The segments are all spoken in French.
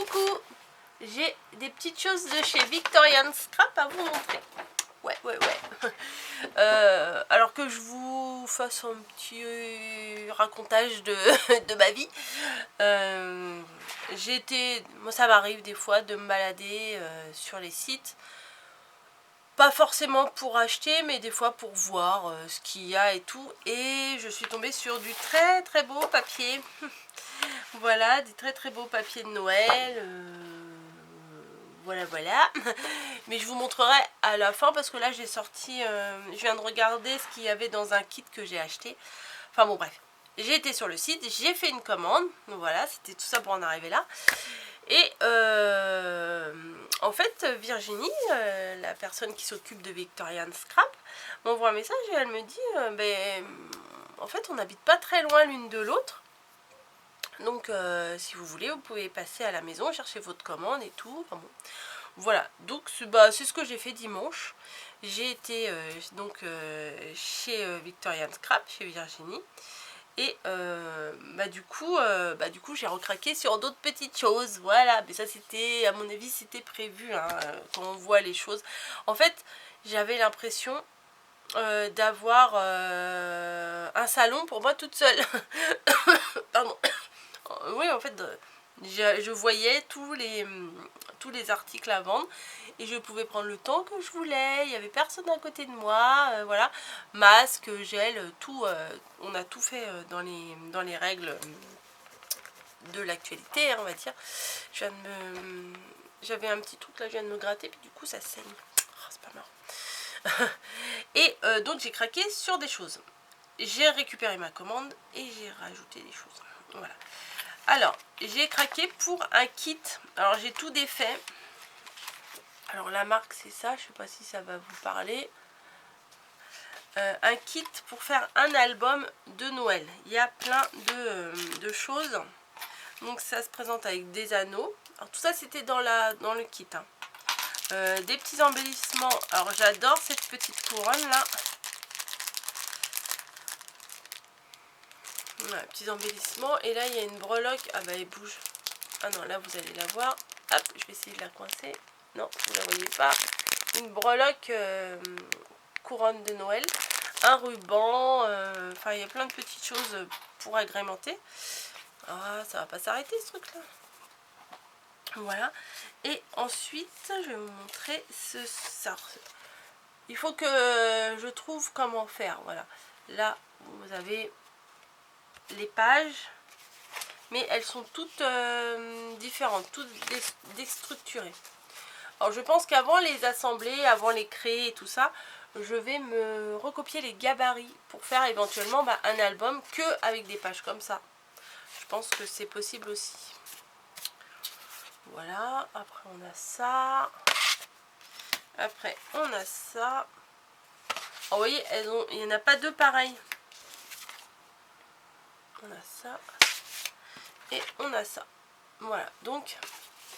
Coucou, j'ai des petites choses de chez Victorian Scrap à vous montrer. Ouais. Alors que je vous fasse un petit racontage de ma vie. Moi ça m'arrive des fois de me balader sur les sites. Pas forcément pour acheter, mais des fois pour voir ce qu'il y a et tout. Et je suis tombée sur du très beau papier. Voilà, des très beaux papiers de Noël. Voilà. Mais je vous montrerai à la fin parce que là j'ai sorti, je viens de regarder ce qu'il y avait dans un kit que j'ai acheté. Enfin bon bref, j'ai été sur le site, j'ai fait une commande. Voilà, c'était tout ça pour en arriver là. Et en fait Virginie, la personne qui s'occupe de Victorian Scrap, m'envoie un message et elle me dit en fait on n'habite pas très loin l'une de l'autre. Donc si vous voulez, vous pouvez passer à la maison, chercher votre commande et tout. Enfin, bon. Voilà, donc c'est ce que j'ai fait dimanche. J'ai été chez Victorian Scrap, chez Virginie. Et du coup j'ai recraqué sur d'autres petites choses. Voilà, mais ça c'était, à mon avis, c'était prévu hein, quand on voit les choses. En fait, j'avais l'impression d'avoir un salon pour moi toute seule. Pardon. Oui, en fait, je voyais tous les articles à vendre et je pouvais prendre le temps que je voulais. Il n'y avait personne à côté de moi. Voilà, masque, gel, tout. On a tout fait dans les règles de l'actualité, hein, on va dire. J'avais un petit truc là, je viens de me gratter, puis du coup ça saigne. Oh, c'est pas marrant. Et donc j'ai craqué sur des choses. J'ai récupéré ma commande et j'ai rajouté des choses. Voilà. Alors, j'ai craqué pour un kit. Alors, j'ai tout défait. Alors, la marque, c'est ça. Je sais pas si ça va vous parler. Un kit pour faire un album de Noël. Il y a plein de choses. Donc, ça se présente avec des anneaux. Alors, tout ça, c'était dans le kit. Hein. Des petits embellissements. Alors, j'adore cette petite couronne-là. Voilà, petits embellissements. Et là, il y a une breloque. Ah bah, elle bouge. Ah non, là, vous allez la voir. Hop, je vais essayer de la coincer. Non, vous ne la voyez pas. Une breloque couronne de Noël. Un ruban. Enfin, il y a plein de petites choses pour agrémenter. Ah, ça va pas s'arrêter, ce truc-là. Voilà. Et ensuite, je vais vous montrer ça. Il faut que je trouve comment faire. Voilà. Là, vous avez les pages, mais elles sont toutes différentes, toutes déstructurées. Alors je pense qu'avant les assembler, avant les créer et tout ça, je vais me recopier les gabarits pour faire éventuellement un album que avec des pages comme ça. Je pense que c'est possible aussi. Voilà, après on a ça. Après on a ça. Alors, vous voyez, il n'y en a pas deux pareils. On a ça et on a ça. Voilà, donc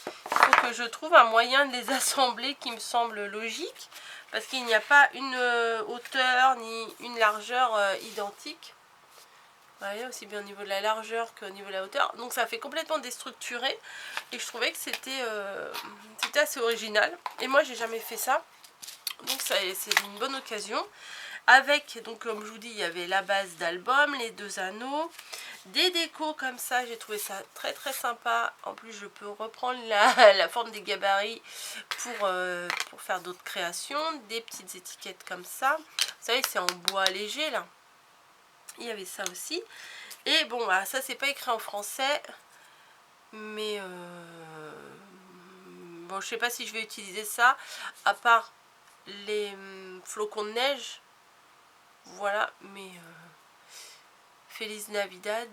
il faut que je trouve un moyen de les assembler qui me semble logique, parce qu'il n'y a pas une hauteur ni une largeur identique. Vous voyez, aussi bien au niveau de la largeur qu'au niveau de la hauteur. Donc ça fait complètement déstructuré et je trouvais que c'était assez original. Et moi j'ai jamais fait ça, donc c'est une bonne occasion. Avec, donc comme je vous dis, il y avait la base d'album, les deux anneaux, des décos comme ça, j'ai trouvé ça très sympa. En plus je peux reprendre la forme des gabarits pour faire d'autres créations. Des petites étiquettes comme ça, vous savez c'est en bois léger là. Il y avait ça aussi. Et bon bah, ça c'est pas écrit en français, mais bon je sais pas si je vais utiliser ça à part les flocons de neige. Voilà, mais Feliz Navidad,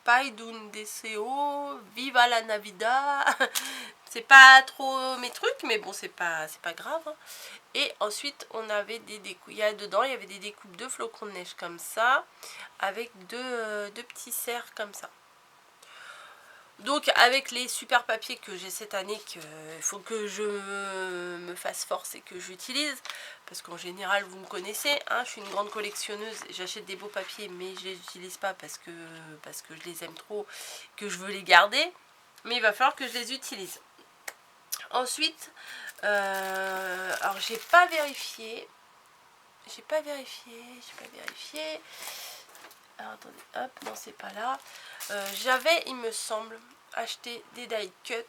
Pai d'un Deseo, Viva la Navidad. C'est pas trop mes trucs, mais bon, c'est pas grave. Hein. Et ensuite, on avait des découpes. Dedans, il y avait des découpes de flocons de neige comme ça, avec deux petits cerfs comme ça. Donc avec les super papiers que j'ai cette année, qu'il faut que je me fasse force et que j'utilise, parce qu'en général vous me connaissez, hein, je suis une grande collectionneuse, j'achète des beaux papiers mais je les utilise pas parce que je les aime trop, que je veux les garder. mais il va falloir que je les utilise. Ensuite, alors j'ai pas vérifié. Alors attendez, hop, non c'est pas là. J'avais, il me semble, acheté des die cut.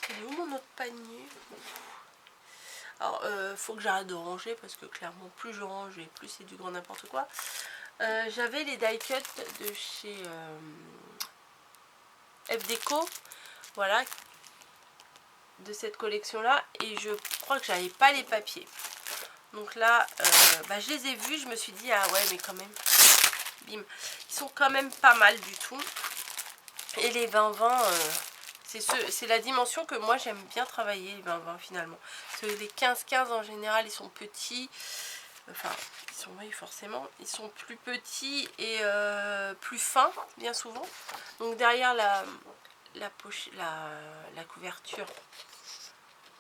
Il est où mon autre panier? Alors, faut que j'arrête de ranger parce que clairement, plus je range et plus c'est du grand n'importe quoi. J'avais les die cut de chez FDeco, voilà, de cette collection là, et je crois que j'avais pas les papiers. Donc là, je les ai vus, je me suis dit, ah ouais, mais quand même, bim, ils sont quand même pas mal du tout. Et les 20-20, c'est la dimension que moi j'aime bien travailler, les 20-20 finalement. Parce que les 15-15 en général, ils sont petits. Enfin, ils sont, oui, forcément, ils sont plus petits et plus fins, bien souvent. Donc derrière la couverture,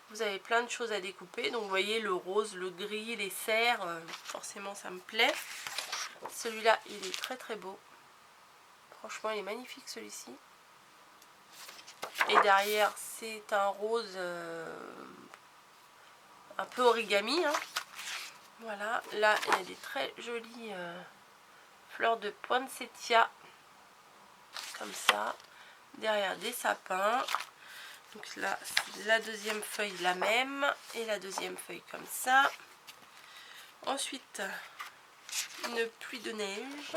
vous avez plein de choses à découper. Donc vous voyez le rose, le gris, les cerfs, forcément ça me plaît. Celui-là, il est très très beau. Franchement, il est magnifique celui-ci. Et derrière, c'est un rose un peu origami, hein. Voilà, là il y a des très jolies fleurs de poinsettia, comme ça. Derrière, des sapins. Donc là, la deuxième feuille, la même. Et la deuxième feuille, comme ça. Ensuite, une pluie de neige.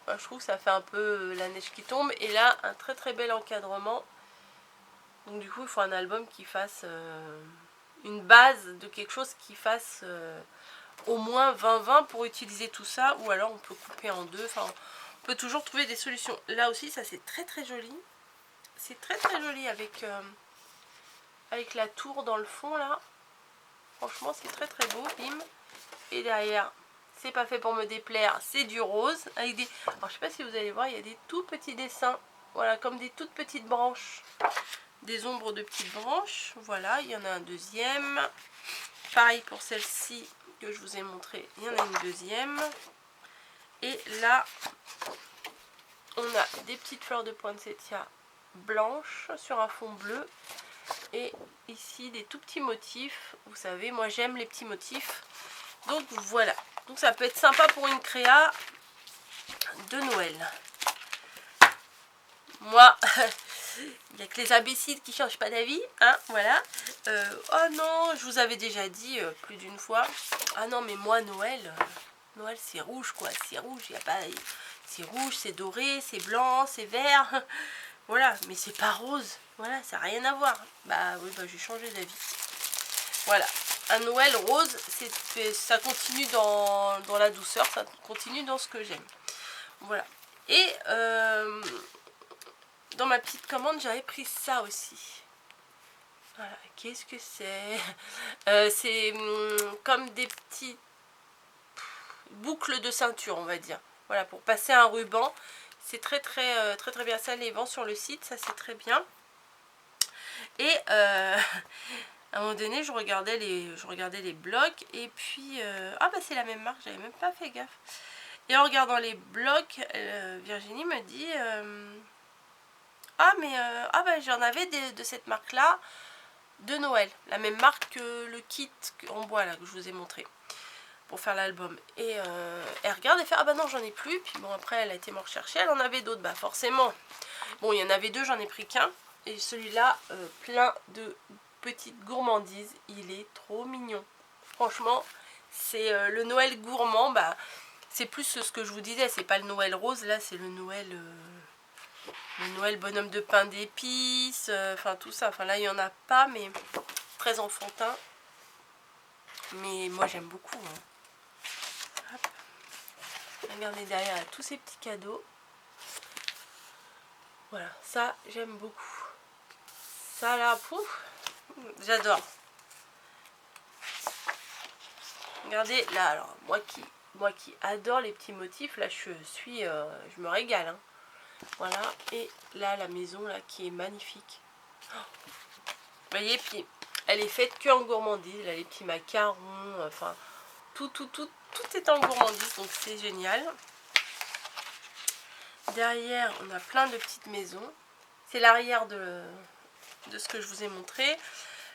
Enfin, je trouve que ça fait un peu la neige qui tombe. Et là, un très très bel encadrement. Donc du coup, il faut un album qui fasse une base de quelque chose qui fasse au moins 20-20 pour utiliser tout ça. Ou alors on peut couper en deux. Enfin, on peut toujours trouver des solutions. Là aussi, ça c'est très très joli. C'est très très joli avec la tour dans le fond là. Franchement, c'est très très beau. Bim. Et derrière, c'est pas fait pour me déplaire, c'est du rose. Avec des... Alors je sais pas si vous allez voir, il y a des tout petits dessins. Voilà, comme des toutes petites branches. Des ombres de petites branches. Voilà, il y en a un deuxième. Pareil pour celle-ci que je vous ai montré, il y en a une deuxième. Et là, on a des petites fleurs de poinsettia blanches sur un fond bleu. Et ici, des tout petits motifs. Vous savez, moi j'aime les petits motifs. Donc voilà. Donc ça peut être sympa pour une créa de Noël. Moi... Il n'y a que les imbéciles qui ne changent pas d'avis, hein, voilà. Oh non, je vous avais déjà dit plus d'une fois. Ah non, mais moi, Noël c'est rouge, quoi. C'est rouge, il y a pas... C'est rouge, c'est doré, c'est blanc, c'est vert. Voilà, mais c'est pas rose. Voilà, ça n'a rien à voir. Bah oui, bah, j'ai changé d'avis. Voilà. Un Noël rose, ça continue dans la douceur, ça continue dans ce que j'aime. Voilà. Et... dans ma petite commande, j'avais pris ça aussi. Voilà, qu'est-ce que c'est? C'est comme des petites boucles de ceinture, on va dire. Voilà, pour passer un ruban. C'est très bien. Ça les vend sur le site, ça c'est très bien. Et à un moment donné, je regardais les blogs. Et puis, ah bah c'est la même marque, j'avais même pas fait gaffe. Et en regardant les blogs, Virginie me dit... ah mais j'en avais de cette marque là de Noël, la même marque que le kit en bois là que je vous ai montré pour faire l'album. Et elle regarde et fait ah bah non j'en ai plus. Puis bon après elle a été me rechercher, elle en avait d'autres, bah forcément. Bon il y en avait deux, j'en ai pris qu'un. Et celui-là plein de petites gourmandises, il est trop mignon. Franchement c'est le Noël gourmand, bah c'est plus ce que je vous disais, c'est pas le Noël rose, là c'est le Noël bonhomme de pain d'épices, enfin tout ça. Enfin là il n'y en a pas, mais très enfantin. Mais moi j'aime beaucoup. Hein. Hop. Regardez derrière tous ces petits cadeaux. Voilà, ça j'aime beaucoup. Ça là, pouf, j'adore. Regardez là, alors moi qui adore les petits motifs, là je me régale. Hein. Voilà, et là la maison là qui est magnifique. Oh. Vous voyez, puis elle est faite que en gourmandise, là les petits macarons, enfin tout est en gourmandise, donc c'est génial. Derrière, on a plein de petites maisons. C'est l'arrière de ce que je vous ai montré.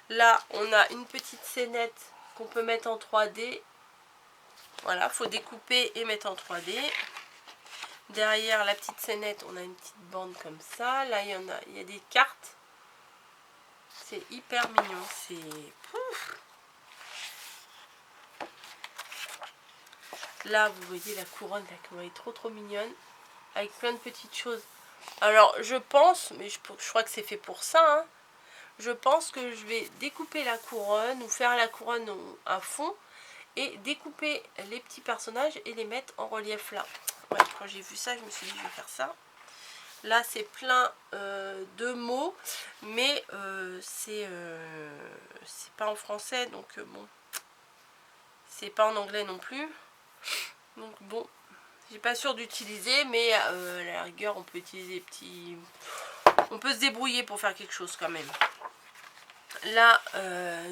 Là, on a une petite scénette qu'on peut mettre en 3D. Voilà, il faut découper et mettre en 3D. Derrière la petite scénette, on a une petite bande comme ça. Là, il y a des cartes. C'est hyper mignon. C'est... Là, vous voyez la couronne, elle est trop mignonne. Avec plein de petites choses. Alors, je pense, mais je crois que c'est fait pour ça, hein. Je pense que je vais découper la couronne ou faire la couronne à fond et découper les petits personnages et les mettre en relief là. Ouais, quand j'ai vu ça, je me suis dit je vais faire ça. Là, c'est plein de mots, mais c'est pas en français, donc bon, c'est pas en anglais non plus. Donc bon, j'ai pas sûr d'utiliser, mais à la rigueur, on peut utiliser des petits... On peut se débrouiller pour faire quelque chose quand même. Là,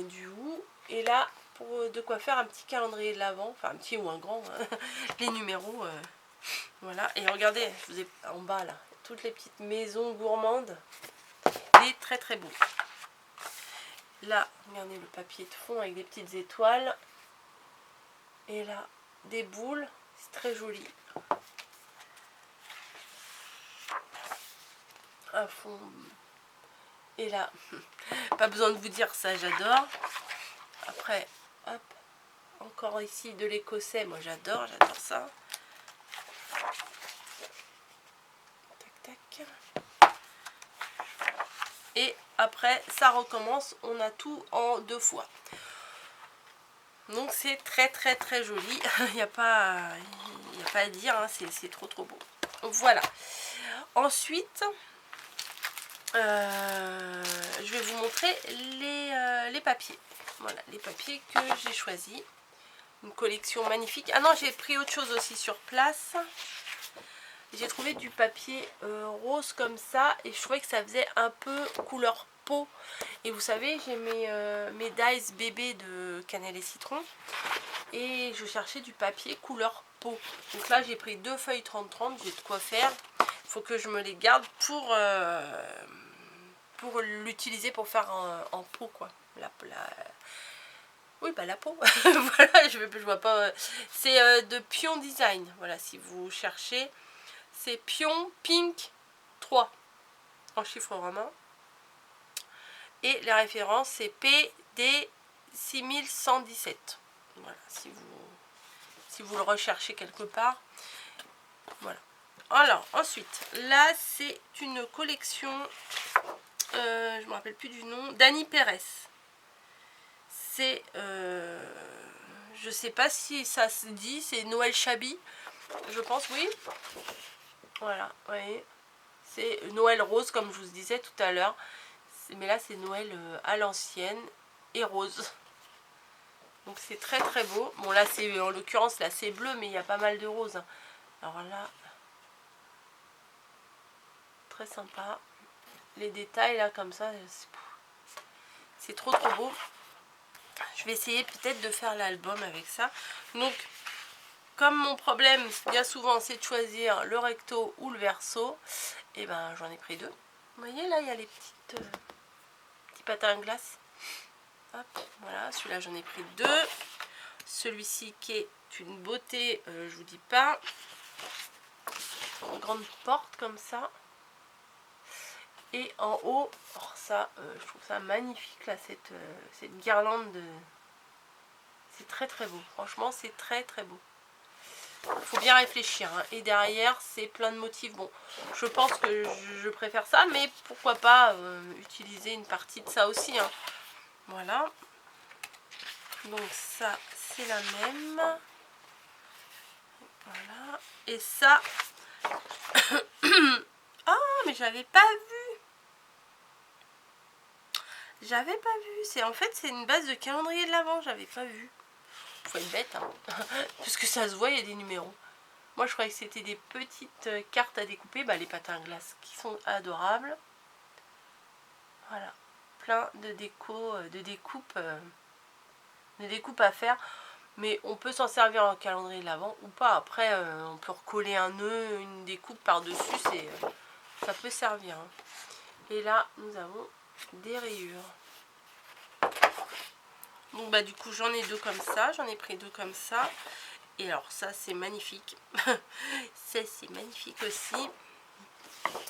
du hou, et là, pour de quoi faire un petit calendrier de l'Avent, enfin un petit ou un grand, hein, les numéros, voilà. Et regardez, je vous ai en bas là, toutes les petites maisons gourmandes, il est très beau. Là, regardez le papier de fond avec des petites étoiles, et là, des boules, c'est très joli. Un fond, et là, pas besoin de vous dire ça, j'adore. Après, hop, encore ici de l'écossais, moi j'adore ça. Tac, tac. Et après, ça recommence, on a tout en 2 fois. Donc c'est très joli, il n'y a pas à dire, hein, c'est trop beau. Voilà. Ensuite, je vais vous montrer les papiers. Voilà, les papiers que j'ai choisis. Une collection magnifique. Ah non, j'ai pris autre chose aussi sur place. J'ai trouvé du papier rose comme ça et je trouvais que ça faisait un peu couleur peau. Et vous savez, j'ai mes Dice bébé de cannelle et citron et je cherchais du papier couleur peau. Donc là, j'ai pris 2 feuilles 30-30, j'ai de quoi faire. Il faut que je me les garde pour l'utiliser pour faire en peau, quoi. Oui, bah la peau. Voilà, je vois pas. C'est de Pion Design. Voilà, si vous cherchez. C'est Pion Pink 3 en chiffre romain. Et la référence, c'est PD 6117. Voilà, si vous le recherchez quelque part. Voilà. Alors, ensuite, là, c'est une collection, je me rappelle plus du nom, d'Annie Pérez. C'est, je sais pas si ça se dit, c'est Noël Chabi, je pense, oui. Voilà, vous voyez. C'est Noël rose, comme je vous disais tout à l'heure. Mais là, c'est Noël à l'ancienne et rose. Donc, c'est très beau. Bon, là, c'est en l'occurrence, là, c'est bleu, mais il y a pas mal de roses. Alors là, très sympa. Les détails, là, comme ça, c'est trop beau. Je vais essayer peut-être de faire l'album avec ça. Donc, comme mon problème, bien souvent, c'est de choisir le recto ou le verso, et ben j'en ai pris 2. Vous voyez, là, il y a les petits patins à glace. Hop, voilà, celui-là, j'en ai pris 2. Celui-ci qui est une beauté, je vous dis pas. Une grande porte comme ça. Et en haut, alors ça, je trouve ça magnifique, là, cette guirlande de... C'est très beau. Franchement, c'est très beau. Il faut bien réfléchir, hein. Et derrière, c'est plein de motifs. Bon, je pense que je préfère ça, mais pourquoi pas utiliser une partie de ça aussi, hein. Voilà. Donc ça, c'est la même. Voilà. Et ça... Ah, mais j'avais pas vu. J'avais pas vu. En fait, c'est une base de calendrier de l'Avent. J'avais pas vu. Faut être bête, hein. Parce que ça se voit, il y a des numéros. Moi, je croyais que c'était des petites cartes à découper. Bah, les patins à glace qui sont adorables. Voilà. Plein de déco, de découpes à faire. Mais on peut s'en servir en calendrier de l'Avent ou pas. Après, on peut recoller un nœud, une découpe par-dessus, ça peut servir. Hein. Et là, nous avons des rayures. Donc bah du coup, j'en ai 2 comme ça. J'en ai pris 2 comme ça. Et alors ça, c'est magnifique. Ça, c'est magnifique aussi.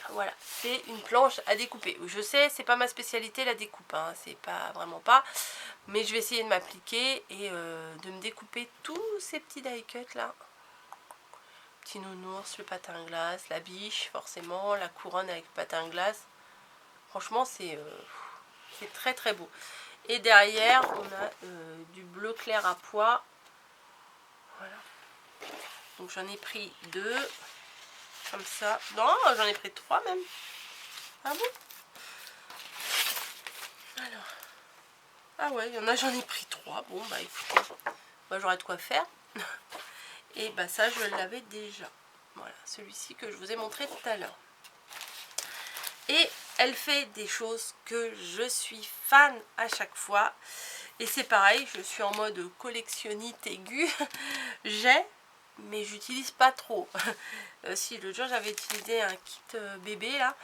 Voilà, c'est une planche à découper. Je sais, c'est pas ma spécialité la découpe, hein, c'est pas vraiment pas. Mais je vais essayer de m'appliquer et de me découper tous ces petits die cuts là. Petit nounours, le patin à glace, la biche forcément, la couronne avec le patin à glace. Franchement, c'est très très beau. Et derrière, on a du bleu clair à pois. Voilà. Donc j'en ai pris 2. Comme ça. Non, j'en ai pris 3 même. Ah bon? Alors. Ah ouais, il y en a, j'en ai pris 3. Bon, bah écoutez, moi j'aurais de quoi faire. Et bah ça, je l'avais déjà. Voilà, celui-ci que je vous ai montré tout à l'heure. Et elle fait des choses que je suis fan à chaque fois. Et c'est pareil, je suis en mode collectionnite aiguë. J'ai, mais j'utilise pas trop. Si, l'autre jour j'avais utilisé un kit bébé là.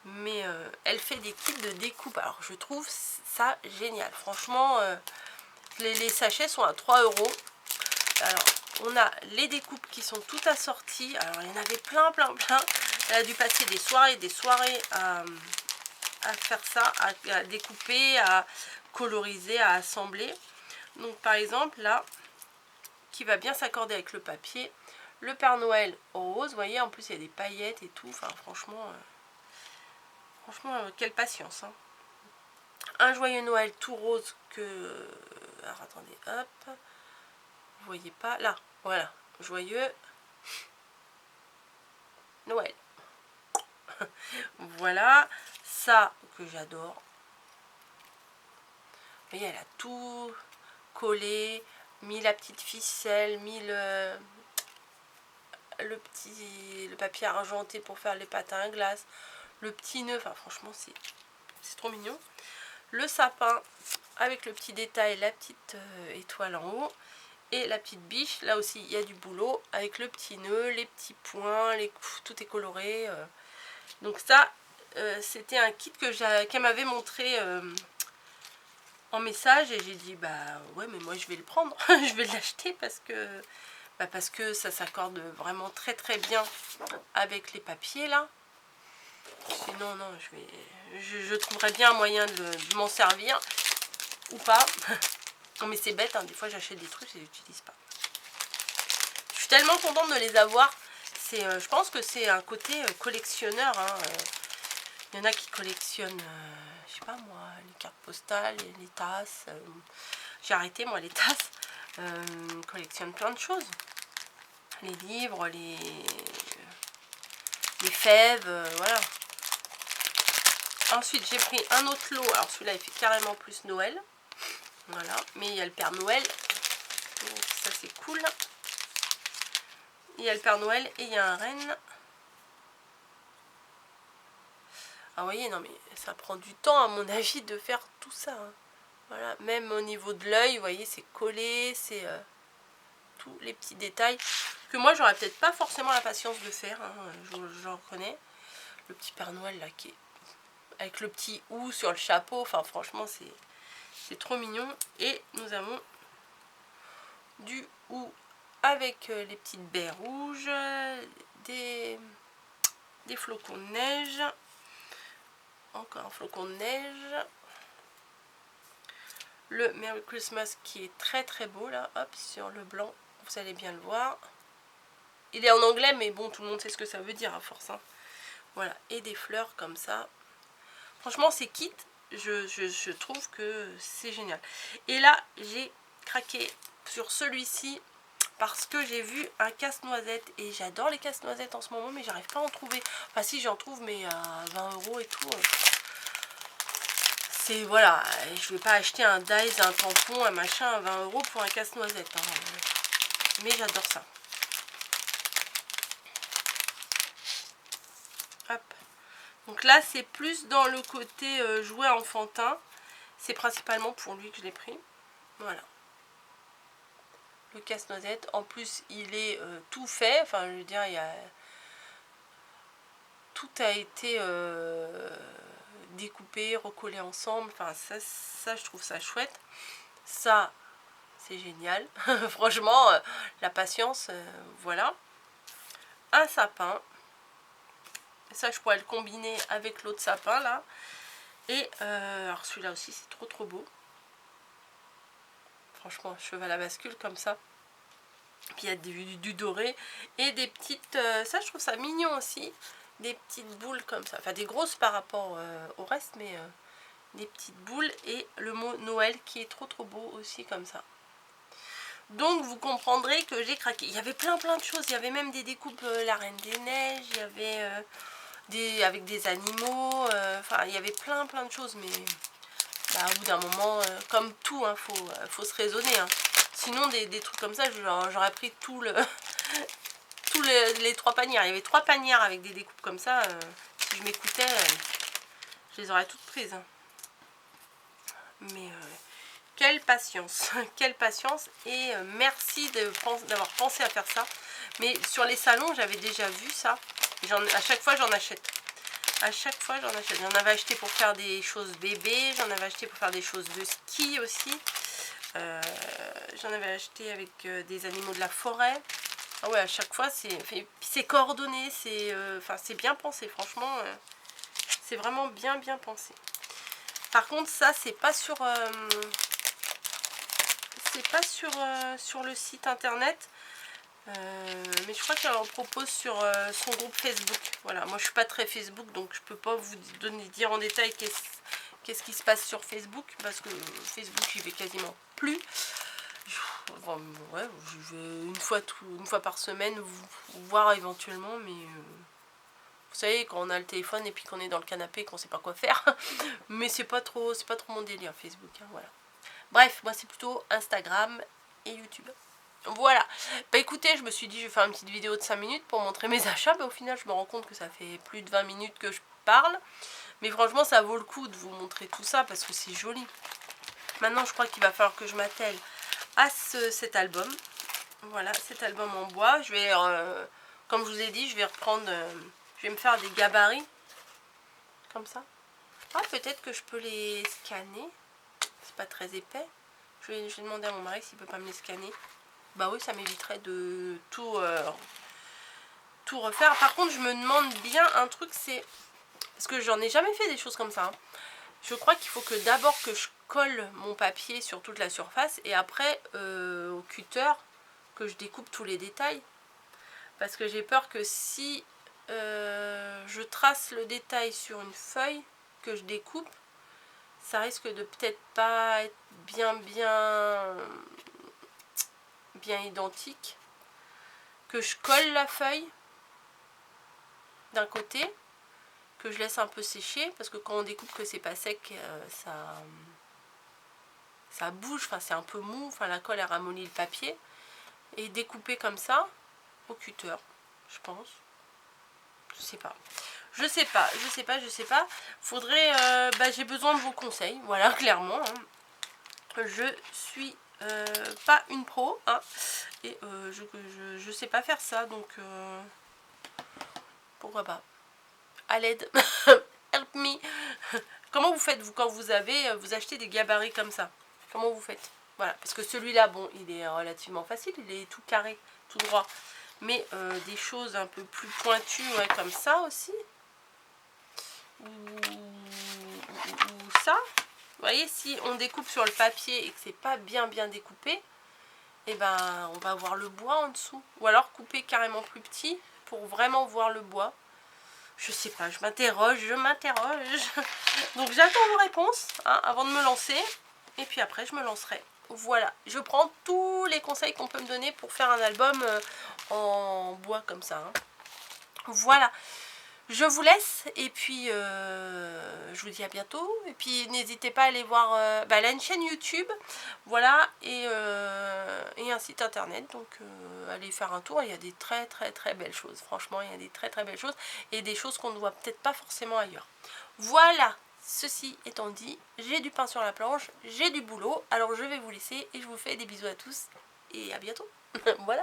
Mais elle fait des kits de découpe. Alors je trouve ça génial. Franchement, les sachets sont à 3 €. Alors on a les découpes qui sont toutes assorties. Alors il y en avait plein. Elle a dû passer des soirées à faire ça, à découper, à coloriser, à assembler. Donc par exemple là, qui va bien s'accorder avec le papier, le Père Noël rose, vous voyez, en plus il y a des paillettes et tout, enfin franchement, quelle patience. Hein. Un joyeux Noël tout rose que... Alors attendez, hop, vous voyez pas, là, voilà, joyeux Noël. Voilà, ça que j'adore. Vous voyez, elle a tout collé, mis la petite ficelle, mis le papier argenté pour faire les patins à glace, le petit nœud, enfin franchement c'est trop mignon. Le sapin avec le petit détail, la petite étoile en haut. Et la petite biche, là aussi il y a du boulot avec le petit nœud, les petits points, tout est coloré. Donc ça, c'était un kit qu'elle m'avait montré en message et j'ai dit bah ouais mais moi je vais le prendre, je vais l'acheter parce que ça s'accorde vraiment très bien avec les papiers là. Sinon non, je trouverais bien un moyen de m'en servir ou pas. Non mais c'est bête, hein, des fois j'achète des trucs et je les utilise pas. Je suis tellement contente de les avoir. Je pense que c'est un côté collectionneur. Hein. Il y en a qui collectionnent, je sais pas moi, les cartes postales, les tasses. J'ai arrêté moi les tasses. Collectionne plein de choses. Les livres, les fèves, voilà. Ensuite j'ai pris un autre lot. Alors celui-là il fait carrément plus Noël. Voilà, mais il y a le Père Noël. Donc ça c'est cool. Il y a le Père Noël et il y a un renne. Ah vous voyez, non mais ça prend du temps à mon avis de faire tout ça. Hein. Voilà, même au niveau de l'œil, vous voyez, c'est collé, c'est tous les petits détails que moi j'aurais peut-être pas forcément la patience de faire. Hein, je reconnais. Le petit Père Noël là qui est avec le petit ou sur le chapeau. Enfin franchement c'est trop mignon. Et nous avons du ou avec les petites baies rouges, des flocons de neige. Encore un flocon de neige. Le Merry Christmas qui est très beau là, hop, sur le blanc, vous allez bien le voir. Il est en anglais mais bon, tout le monde sait ce que ça veut dire à force. Hein. Voilà, et des fleurs comme ça. Franchement, ces kits, je trouve que c'est génial. Et là, j'ai craqué sur celui-ci parce que j'ai vu un casse-noisette. Et j'adore les casse-noisettes en ce moment, mais j'arrive pas à en trouver. Enfin si, j'en trouve, mais à 20 € et tout. C'est, voilà, je vais pas acheter un dies, un tampon, un machin à 20 € pour un casse-noisette. Hein. Mais j'adore ça. Hop. Donc là, c'est plus dans le côté jouet enfantin. C'est principalement pour lui que je l'ai pris. Voilà. le casse-noisette. En plus, il est tout fait. Enfin, je veux dire, tout a été découpé, recollé ensemble. Enfin, ça, je trouve ça chouette. Ça, c'est génial. Franchement, la patience, voilà. Un sapin. Ça, je pourrais le combiner avec l'autre sapin, là. Et alors, celui-là aussi, c'est trop beau. Franchement, un cheval à bascule comme ça. Puis il y a du doré. Et des petites... ça, je trouve ça mignon aussi. Des petites boules comme ça. Enfin, des grosses par rapport au reste, mais des petites boules. Et le mot Noël qui est trop beau aussi comme ça. Donc vous comprendrez que j'ai craqué. Il y avait plein de choses. Il y avait même des découpes la Reine des Neiges. Il y avait avec des animaux. Enfin il y avait plein de choses. Mais bah, au bout d'un moment, comme tout, hein, faut se raisonner. Hein. Sinon des trucs comme ça, j'aurais pris tous les 3 panières. Il y avait 3 panières avec des découpes comme ça. Si je m'écoutais, je les aurais toutes prises. Hein. Mais... quelle patience, quelle patience, et merci d'avoir pensé à faire ça. Mais sur les salons, j'avais déjà vu ça. À chaque fois, j'en achète. À chaque fois, j'en achète. J'en avais acheté pour faire des choses bébés. J'en avais acheté pour faire des choses de ski aussi. J'en avais acheté avec des animaux de la forêt. Ah ouais, à chaque fois, c'est coordonné. C'est bien pensé, franchement. C'est vraiment bien pensé. Par contre, ça, c'est pas sur... c'est pas sur le site internet, mais je crois qu'elle en propose sur son groupe Facebook. Voilà, moi je suis pas très Facebook, donc je peux pas vous dire en détail qu'est-ce qui se passe sur Facebook, parce que Facebook j'y vais quasiment plus. Enfin, ouais, je vais une fois par semaine voir éventuellement, mais vous savez, quand on a le téléphone et puis qu'on est dans le canapé et qu'on sait pas quoi faire. Mais c'est pas trop mon délire Facebook, hein, voilà. Bref, moi c'est plutôt Instagram et YouTube. Voilà. Bah écoutez, je me suis dit je vais faire une petite vidéo de 5 minutes pour montrer mes achats. Mais au final, je me rends compte que ça fait plus de 20 minutes que je parle. Mais franchement, ça vaut le coup de vous montrer tout ça parce que c'est joli. Maintenant, je crois qu'il va falloir que je m'attelle à cet album. Voilà, cet album en bois. Je vais, comme je vous ai dit, je vais reprendre... je vais me faire des gabarits. Comme ça. Ah, peut-être que je peux les scanner. C'est pas très épais. Je vais demander à mon mari s'il peut pas me les scanner. Bah oui, ça m'éviterait de tout refaire. Par contre, je me demande bien un truc, c'est... Parce que j'en ai jamais fait des choses comme ça. Hein. Je crois qu'il faut que d'abord que je colle mon papier sur toute la surface et après, au cutter, que je découpe tous les détails. Parce que j'ai peur que si je trace le détail sur une feuille que je découpe, ça risque de peut-être pas être bien identique. Que je colle la feuille d'un côté, que je laisse un peu sécher, parce que quand on découpe que c'est pas sec, ça bouge, enfin c'est un peu mou, enfin la colle elle ramollit le papier. Et découper comme ça, au cutter, je pense. Je sais pas. Faudrait, j'ai besoin de vos conseils, voilà, clairement. Hein. Je suis pas une pro, hein, et je sais pas faire ça, donc pourquoi pas. À l'aide, help me. Comment vous faites vous quand vous achetez des gabarits comme ça? Comment vous faites? Voilà, parce que celui-là, bon, il est relativement facile, il est tout carré, tout droit. Mais des choses un peu plus pointues, ouais, comme ça aussi. Ou ça. Vous voyez, si on découpe sur le papier et que c'est pas bien découpé, et ben on va voir le bois en dessous. Ou alors couper carrément plus petit pour vraiment voir le bois. Je sais pas, je m'interroge. Donc j'attends vos réponses, hein, avant de me lancer. Et puis après je me lancerai. Voilà, je prends tous les conseils qu'on peut me donner pour faire un album en bois comme ça. Hein. Voilà. Je vous laisse et puis je vous dis à bientôt. Et puis n'hésitez pas à aller voir elle a une chaîne YouTube, voilà, et un site internet. Donc allez faire un tour, il y a des très belles choses. Franchement, il y a des très belles choses et des choses qu'on ne voit peut-être pas forcément ailleurs. Voilà, ceci étant dit, j'ai du pain sur la planche, j'ai du boulot. Alors je vais vous laisser et je vous fais des bisous à tous et à bientôt. Voilà.